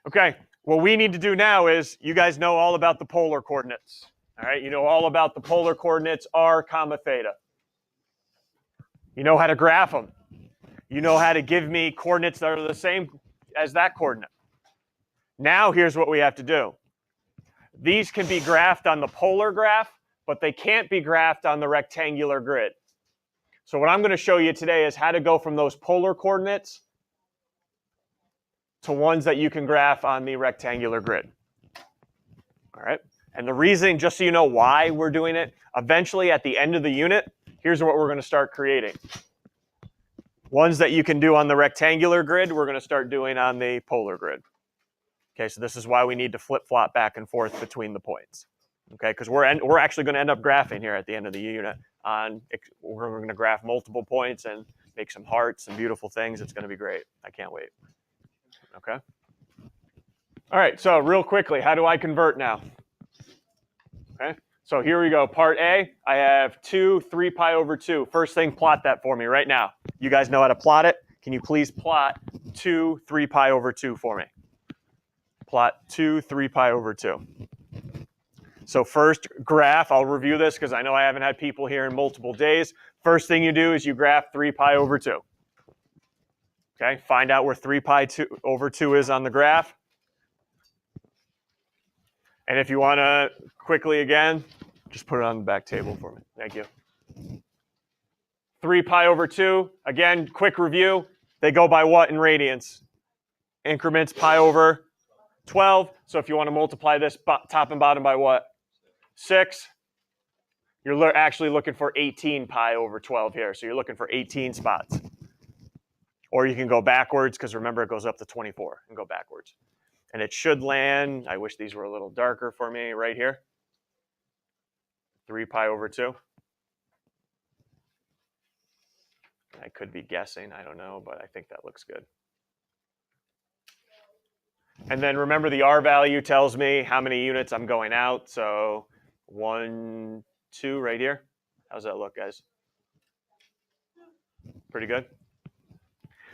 Okay, what we need to do now is, you guys know all about the polar coordinates. All right, you know all about the polar coordinates r, comma, theta. You know how to graph them. You know how to give me coordinates that are the same as that coordinate. Now here's what we have to do. These can be graphed on the polar graph, but they can't be graphed on the rectangular grid. So what I'm going to show you today is how to go from those polar coordinates to ones that you can graph on the rectangular grid. All right? And the reason, just so you know why we're doing it, eventually at the end of the unit, here's what we're going to start creating. Ones that you can do on the rectangular grid, we're going to start doing on the polar grid. Okay, so this is why we need to flip-flop back and forth between the points. Okay, because we're actually going to end up graphing here at the end of the unit. We're going to graph multiple points and make some hearts and beautiful things. It's going to be great. I can't wait. Okay. All right, so real quickly, how do I convert now? Okay, so here we go. Part A, I have 2, 3 pi over 2. First thing, plot that for me right now. You guys know how to plot it? Can you please plot 2, 3 pi over 2 for me? Plot 2, 3 pi over 2. So first graph, I'll review this because I know I haven't had people here in multiple days. First thing you do is you graph 3 pi over 2. Okay, find out where 3 pi over 2 is on the graph. And if you want to quickly again, just put it on the back table for me. Thank you. 3 pi over 2, again, quick review. They go by what in radians? Increments pi over 12. So if you want to multiply this top and bottom by what? 6. You're actually looking for 18 pi over 12 here. So you're looking for 18 spots. Or you can go backwards, because remember it goes up to 24, and go backwards. And it should land, I wish these were a little darker for me, right here. 3 pi over 2. I could be guessing, I don't know, but I think that looks good. And then remember the R value tells me how many units I'm going out. So 1, 2 right here. How's that look, guys? Pretty good?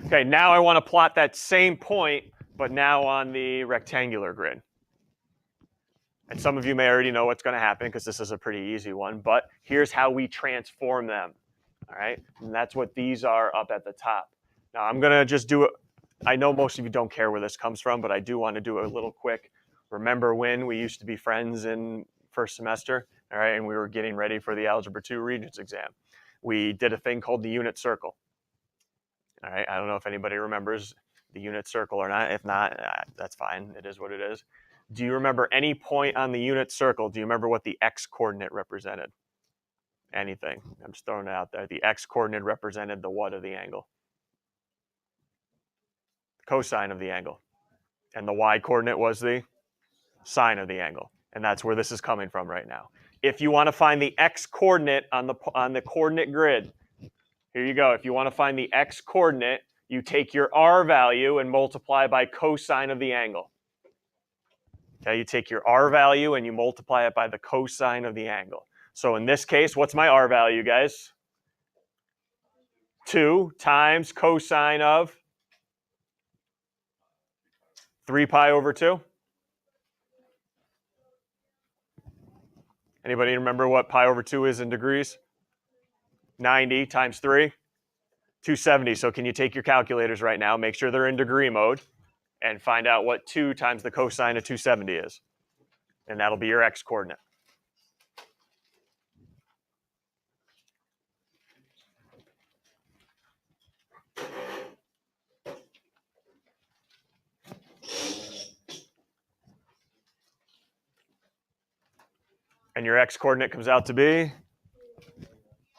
Okay, now I want to plot that same point, but now on the rectangular grid. And some of you may already know what's going to happen because this is a pretty easy one, but here's how we transform them. All right, and that's what these are up at the top. Now I'm going to just do it. I know most of you don't care where this comes from, but I do want to do a little quick. Remember when we used to be friends in first semester, all right, and we were getting ready for the Algebra 2 Regents exam. We did a thing called the unit circle. All right, I don't know if anybody remembers the unit circle or not. If not, that's fine. It is what it is. Do you remember any point on the unit circle? Do you remember what the x-coordinate represented? Anything. I'm just throwing it out there. The x-coordinate represented the what of the angle? Cosine of the angle. And the y-coordinate was the sine of the angle. And that's where this is coming from right now. If you want to find the x-coordinate on the coordinate grid, here you go. If you want to find the x-coordinate, you take your r value and multiply by cosine of the angle. Okay, you take your r value and you multiply it by the cosine of the angle. So in this case, what's my r value, guys? 2 times cosine of 3 pi over 2. Anybody remember what pi over 2 is in degrees? 90 times 3, 270. So can you take your calculators right now, make sure they're in degree mode, and find out what 2 times the cosine of 270 is? And that'll be your x-coordinate. And your x-coordinate comes out to be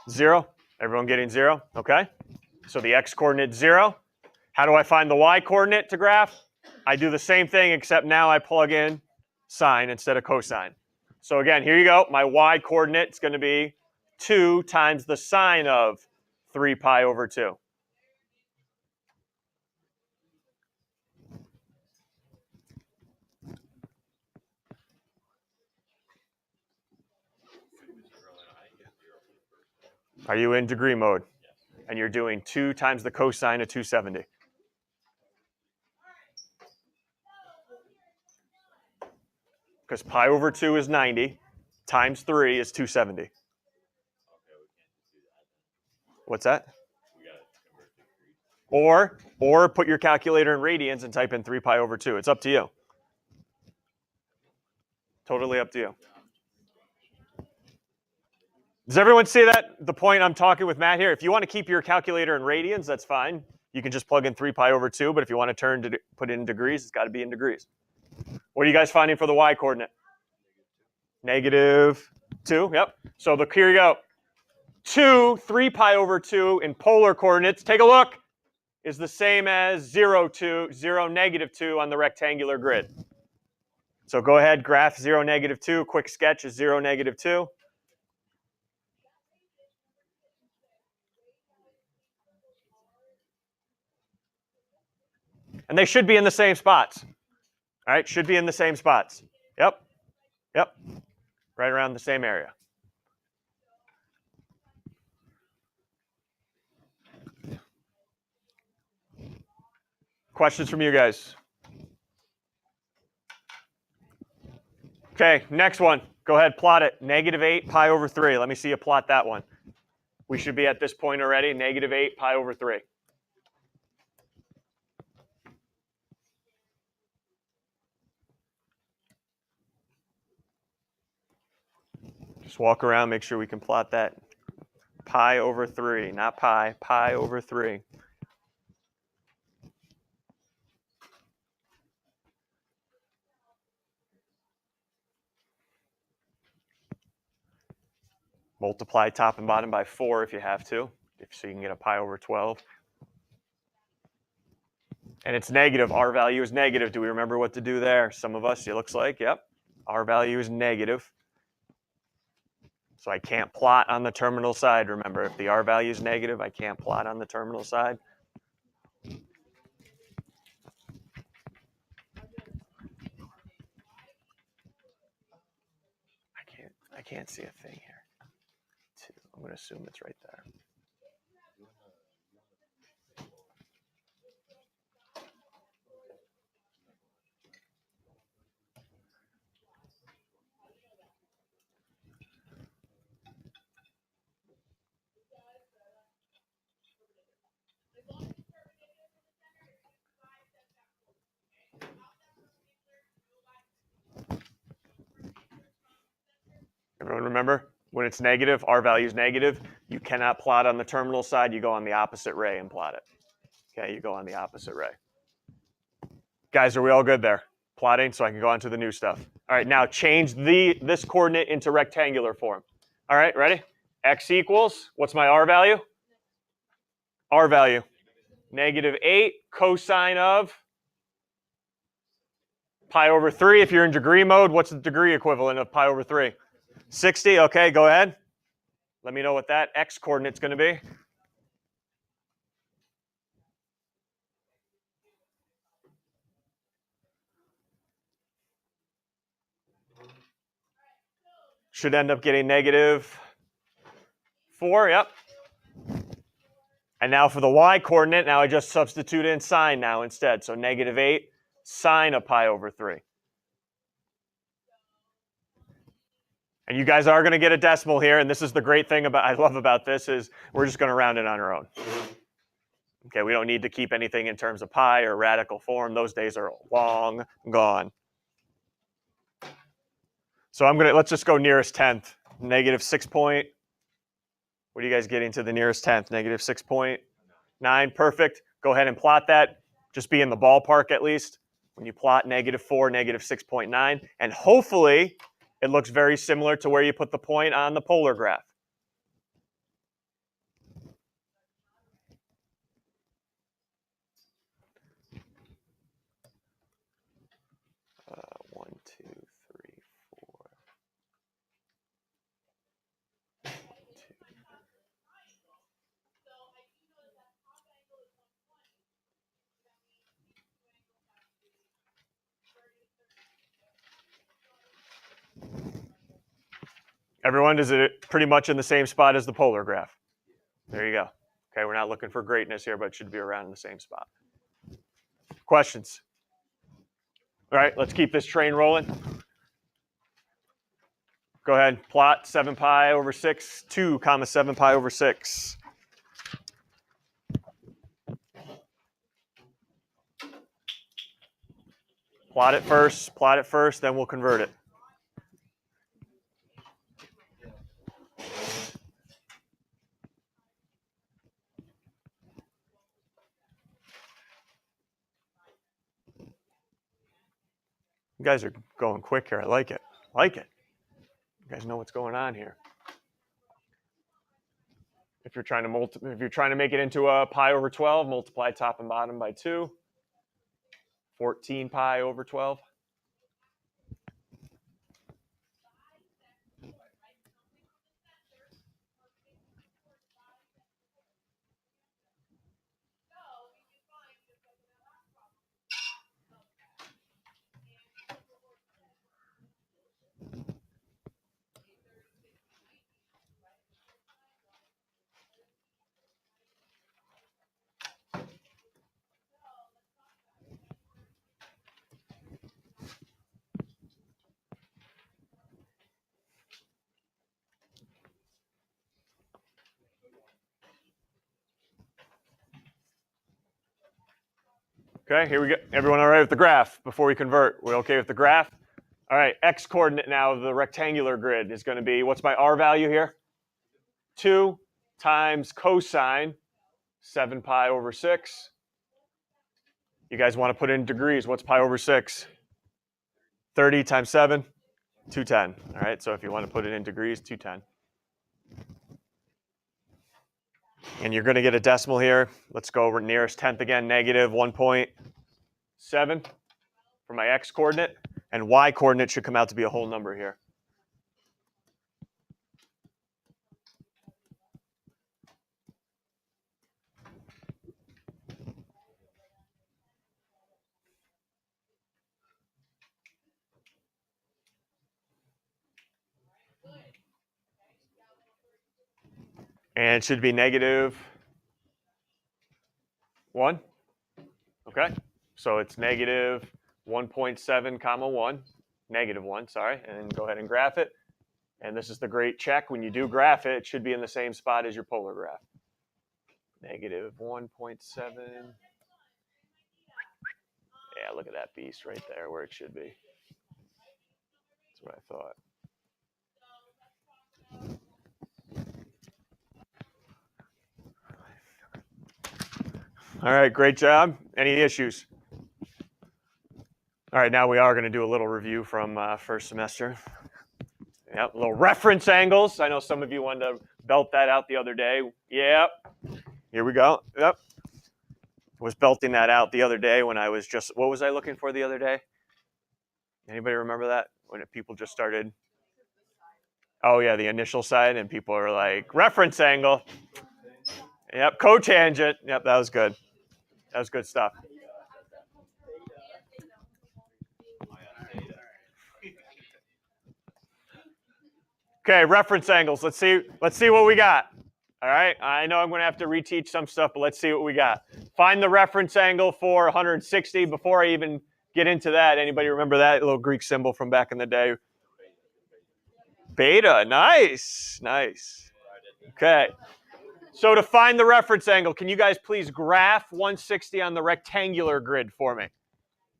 0. Everyone getting 0? Okay. So the x-coordinate 0. How do I find the y-coordinate to graph? I do the same thing, except now I plug in sine instead of cosine. So again, here you go. My y-coordinate is going to be 2 times the sine of 3 pi over 2. Are you in degree mode? And you're doing 2 times the cosine of 270. because pi over 2 is 90 times 3 is 270. What's that? Or put your calculator in radians and type in 3 pi over 2. It's up to you. Totally up to you. Does everyone see that? The point I'm talking with Matt here. If you want to keep your calculator in radians, that's fine. You can just plug in 3 pi over 2, but if you want to put it in degrees, it's got to be in degrees. What are you guys finding for the y coordinate? -2, yep. So here you go. 3 pi over 2 in polar coordinates, take a look, is the same as 0, 2, 0, -2 on the rectangular grid. So go ahead, graph 0, -2. Quick sketch is 0, -2. And they should be in the same spots. All right, should be in the same spots. Yep, yep, right around the same area. Questions from you guys? Okay, next one. Go ahead, plot it. -8 pi over 3. Let me see you plot that one. We should be at this point already. -8 pi over 3. Just walk around, make sure we can plot that. Pi over 3, not pi, pi over 3. Multiply top and bottom by 4 if you have to, so you can get a pi over 12. And it's negative. R value is negative. Do we remember what to do there? Some of us, it looks like, yep. R value is negative. So I can't plot on the terminal side. Remember, if the R value is negative, I can't plot on the terminal side. I can't see a thing here. 2. I'm going to assume it's right there. Everyone remember? When it's negative, R value is negative, you cannot plot on the terminal side. You go on the opposite ray and plot it. Okay, you go on the opposite ray. Guys, are we all good there? Plotting, so I can go on to the new stuff. All right, now change this coordinate into rectangular form. All right, ready? X equals, what's my R value? R value, -8 cosine of pi over 3. If you're in degree mode, what's the degree equivalent of pi over 3? 60, okay, go ahead. Let me know what that X coordinate's going to be. Should end up getting -4, yep. And now for the Y coordinate, now I just substitute in sine now instead. So -8 sine of pi over 3. And you guys are going to get a decimal here, and this is the great thing I love about this is we're just going to round it on our own. Okay, we don't need to keep anything in terms of pi or radical form. Those days are long gone. So let's just go nearest 10th. -6 point. What are you guys getting to the nearest 10th? -6.9, perfect. Go ahead and plot that. Just be in the ballpark at least. When you plot -4, -6.9, and hopefully it looks very similar to where you put the point on the polar graph. One, two, three, four. 1, 2. Everyone, is it pretty much in the same spot as the polar graph? There you go. Okay, we're not looking for greatness here, but it should be around in the same spot. Questions? All right, let's keep this train rolling. Go ahead, plot 7 pi over 6, 2 comma 7 pi over 6. Plot it first, then we'll convert it. You guys are going quick here. I like it. You guys know what's going on here. If you're trying to make it into a pi over 12, multiply top and bottom by 2. 14 pi over 12. Okay, here we go. Everyone all right with the graph before we convert? We okay with the graph? All right, x coordinate now of the rectangular grid is going to be, what's my r value here? 2 times cosine 7 pi over 6. You guys want to put in degrees. What's pi over 6? 30 times 7, 210. All right, so if you want to put it in degrees, 210. And you're going to get a decimal here. Let's go over nearest tenth again, negative 1.7 for my x coordinate. And y coordinate should come out to be a whole number here. And it should be negative 1. Okay, so it's negative 1.7 comma 1, negative 1, sorry, and go ahead and graph it. And this is the great check. When you do graph it, it should be in the same spot as your polar graph. Negative 1.7. Yeah, look at that beast right there where it should be. That's what I thought. All right, great job. Any issues? All right, now we are going to do a little review from first semester. Yep, little reference angles. I know some of you wanted to belt that out the other day. Yep, here we go. Yep, was belting that out the other day when I was just, what was I looking for the other day? Anybody remember that? When people just started, oh yeah, the initial side, and people are like, reference angle. Yep, cotangent. Yep, that was good. That was good stuff. Okay, reference angles. Let's see what we got. All right, I know I'm going to have to reteach some stuff, but let's see what we got. Find the reference angle for 160. Before I even get into that, anybody remember that little Greek symbol from back in the day? Beta, nice. Okay, so to find the reference angle, can you guys please graph 160 on the rectangular grid for me?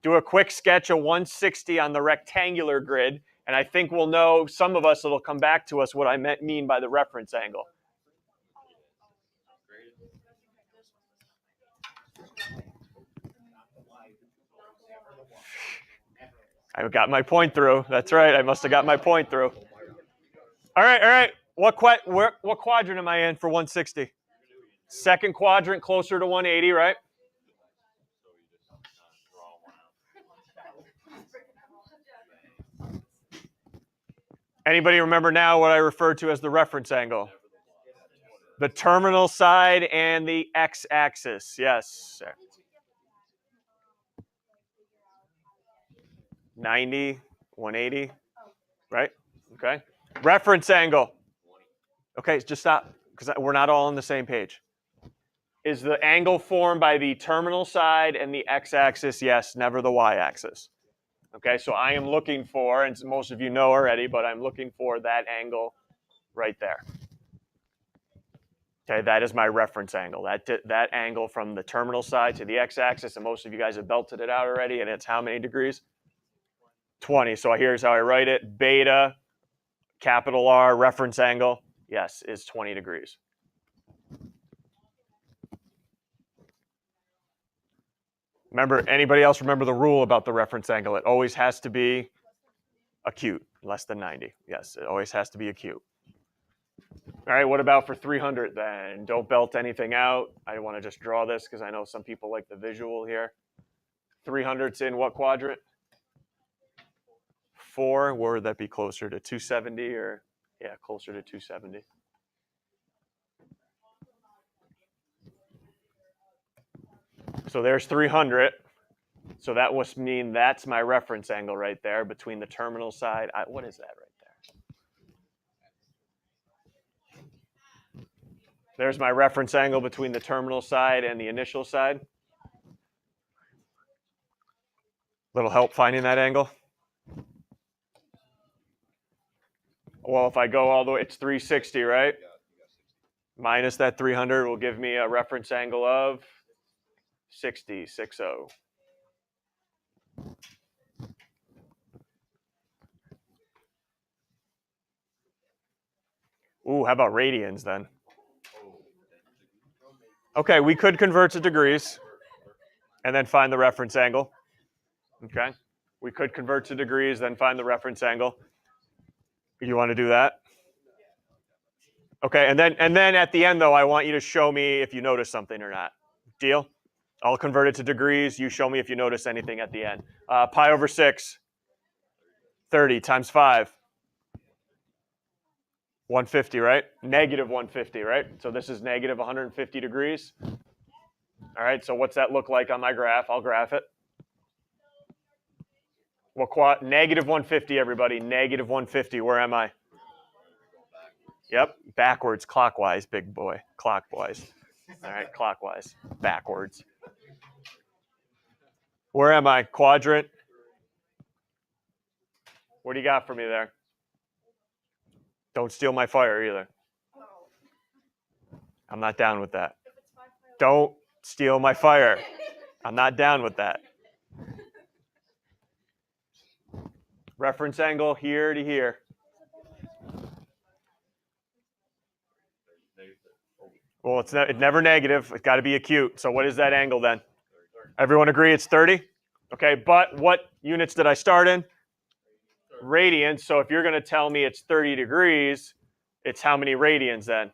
Do a quick sketch of 160 on the rectangular grid, and I think we'll know, some of us, it'll come back to us what I mean by the reference angle. I got my point through. That's right. I must have got my point through. All right. What quadrant am I in for 160? Second quadrant, closer to 180, right? Anybody remember now what I refer to as the reference angle? The terminal side and the x-axis. Yes. 90, 180, right? Okay. Reference angle. Okay, just stop, because we're not all on the same page. Is the angle formed by the terminal side and the x-axis? Yes, never the y-axis. Okay, so I am looking for, and most of you know already, but I'm looking for that angle right there. Okay, that is my reference angle. That angle from the terminal side to the x-axis, and most of you guys have belted it out already, and it's how many degrees? 20. So here's how I write it. Beta, capital R, reference angle, yes, is 20 degrees. Remember, anybody else remember the rule about the reference angle? It always has to be acute, less than 90. Yes, it always has to be acute. All right, what about for 300 then? Don't belt anything out. I want to just draw this because I know some people like the visual here. 300's in what quadrant? 4. Where would that be closer to 270 or? Yeah, closer to 270. So there's 300. So that must mean that's my reference angle right there between the terminal side. What is that right there? There's my reference angle between the terminal side and the initial side. Little help finding that angle. Well, if I go all the way, it's 360, right? Minus that 300 will give me a reference angle of 60. Ooh, how about radians then? Okay, we could convert to degrees and then find the reference angle. Okay, we could convert to degrees, then find the reference angle. You want to do that? Okay, and then at the end though, I want you to show me if you notice something or not. Deal? I'll convert it to degrees. You show me if you notice anything at the end. Pi over 6, 30 times 5. 150, right? Negative 150, right? So this is negative 150 degrees. All right, so what's that look like on my graph? I'll graph it. Well, negative 150, everybody. Negative 150. Where am I? Yep, backwards, clockwise, big boy. Clockwise. All right, clockwise, backwards. Where am I? Quadrant. What do you got for me there? Don't steal my fire either. I'm not down with that. Don't steal my fire. I'm not down with that. Reference angle here to here. Well, it's never negative. It's got to be acute. So what is that angle then? Everyone agree it's 30? Okay, but what units did I start in? Radians. So if you're going to tell me it's 30 degrees, it's how many radians then?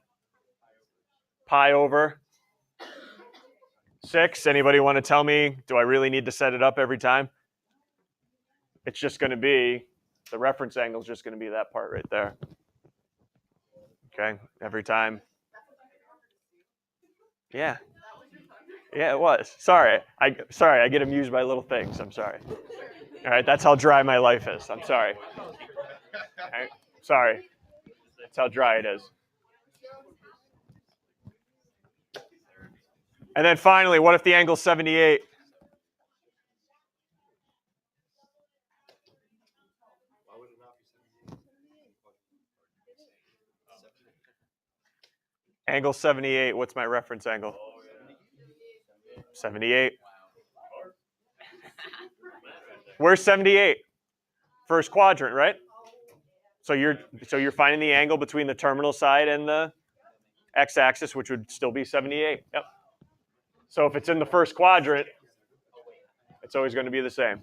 Pi over 6. Anybody want to tell me, do I really need to set it up every time? It's just going to be, the reference angle is just going to be that part right there. Okay, every time. Yeah. Yeah, it was. Sorry, I get amused by little things. I'm sorry. All right, that's how dry my life is. I'm sorry. All right, sorry. That's how dry it is. And then finally, what if the angle's 78? Angle 78, what's my reference angle? 78. Where's 78? First quadrant, right? So you're finding the angle between the terminal side and the x-axis, which would still be 78. Yep. So if it's in the first quadrant, it's always going to be the same.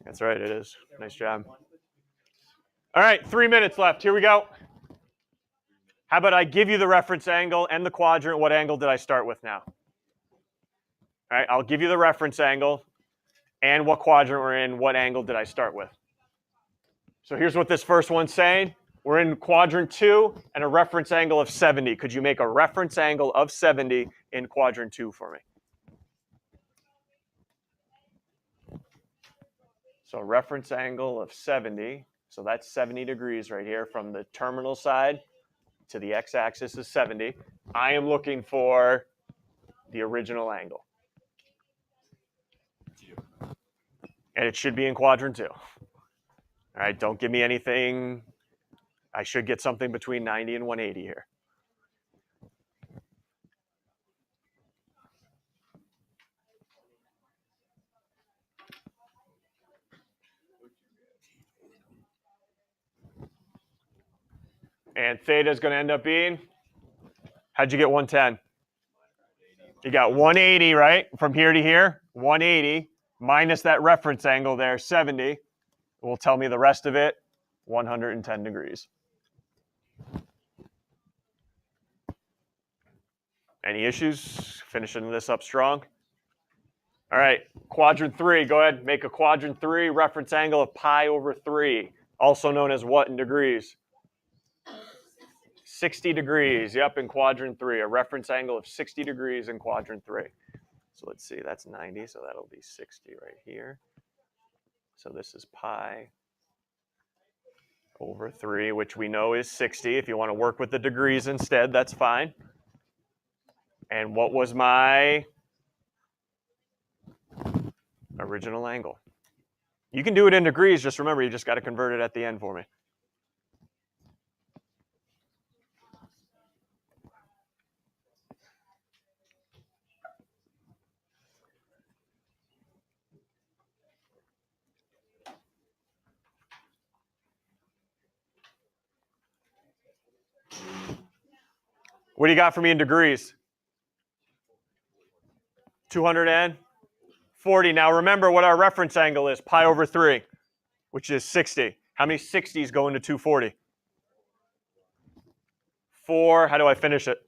That's right, it is. Nice job. All right, 3 minutes left. Here we go. How about I give you the reference angle and the quadrant? What angle did I start with now? All right, I'll give you the reference angle and what quadrant we're in. What angle did I start with? So here's what this first one's saying. We're in quadrant 2 and a reference angle of 70. Could you make a reference angle of 70 in quadrant 2 for me? So reference angle of 70. So that's 70 degrees right here from the terminal side to the x-axis is 70. I am looking for the original angle. And it should be in quadrant 2. All right, don't give me anything. I should get something between 90 and 180 here. And theta is going to end up being, how'd you get 110? You got 180, right? From here to here, 180 minus that reference angle there, 70. Will tell me the rest of it, 110 degrees. Any issues? Finishing this up strong. All right, quadrant 3, go ahead, make a quadrant 3 reference angle of pi over 3, also known as what in degrees? 60 degrees, yep, in quadrant 3, a reference angle of 60 degrees in quadrant 3. So let's see, that's 90, so that'll be 60 right here. So this is pi over 3, which we know is 60. If you want to work with the degrees instead, that's fine. And what was my original angle? You can do it in degrees, just remember, you just got to convert it at the end for me. What do you got for me in degrees? 240. Now remember what our reference angle is, pi over 3, which is 60. How many 60s go into 240? 4. How do I finish it?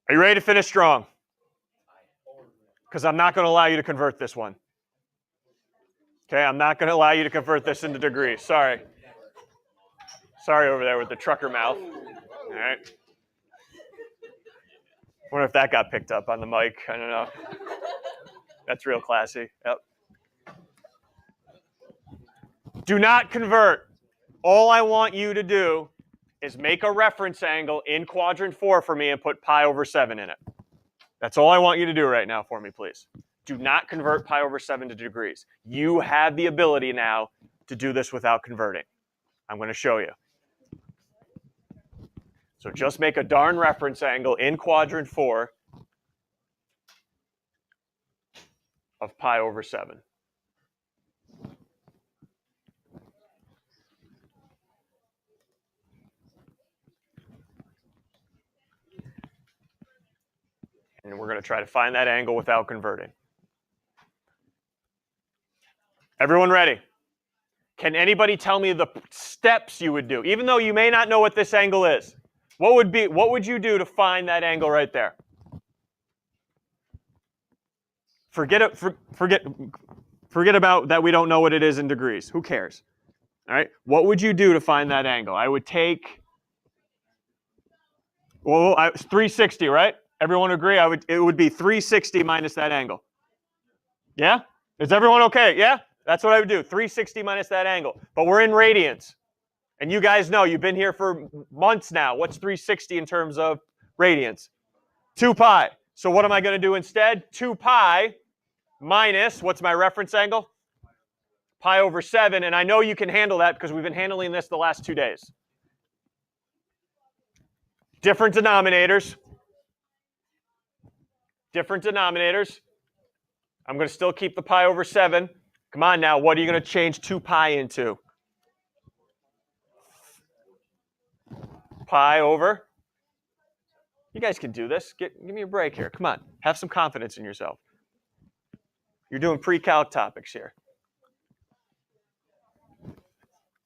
Are you ready to finish strong? Because I'm not going to allow you to convert this one. Okay, I'm not going to allow you to convert this into degrees. Sorry. Sorry over there with the trucker mouth. All right. Wonder if that got picked up on the mic. I don't know. That's real classy. Yep. Do not convert. All I want you to do is make a reference angle in quadrant 4 for me and put pi over 7 in it. That's all I want you to do right now for me, please. Do not convert pi over 7 to degrees. You have the ability now to do this without converting. I'm going to show you. So just make a darn reference angle in quadrant 4 of pi over 7. And we're going to try to find that angle without converting. Everyone ready? Can anybody tell me the steps you would do? Even though you may not know what this angle is, what would you do to find that angle right there? Forget about that we don't know what it is in degrees. Who cares? All right? What would you do to find that angle? I would take, well, 360, right? Everyone agree? It would be 360 minus that angle. Yeah? Is everyone okay? Yeah? That's what I would do, 360 minus that angle. But we're in radians. And you guys know, you've been here for months now. What's 360 in terms of radians? 2 pi. So what am I going to do instead? 2 pi minus, what's my reference angle? Pi over 7. And I know you can handle that because we've been handling this the last 2 days. Different denominators. Different denominators. I'm going to still keep the pi over 7. Come on now, what are you going to change 2 pi into? Pi over. You guys can do this. Give me a break here. Come on. Have some confidence in yourself. You're doing pre-calc topics here.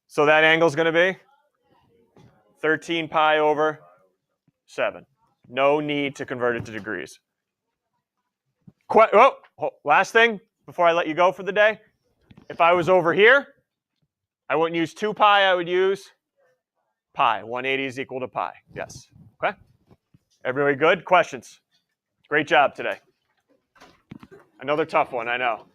So that angle is going to be 13 pi over 7. No need to convert it to degrees. Last thing before I let you go for the day. If I was over here, I wouldn't use 2 pi. I would use pi. 180 is equal to pi. Yes. Okay? Everybody good? Questions? Great job today. Another tough one, I know.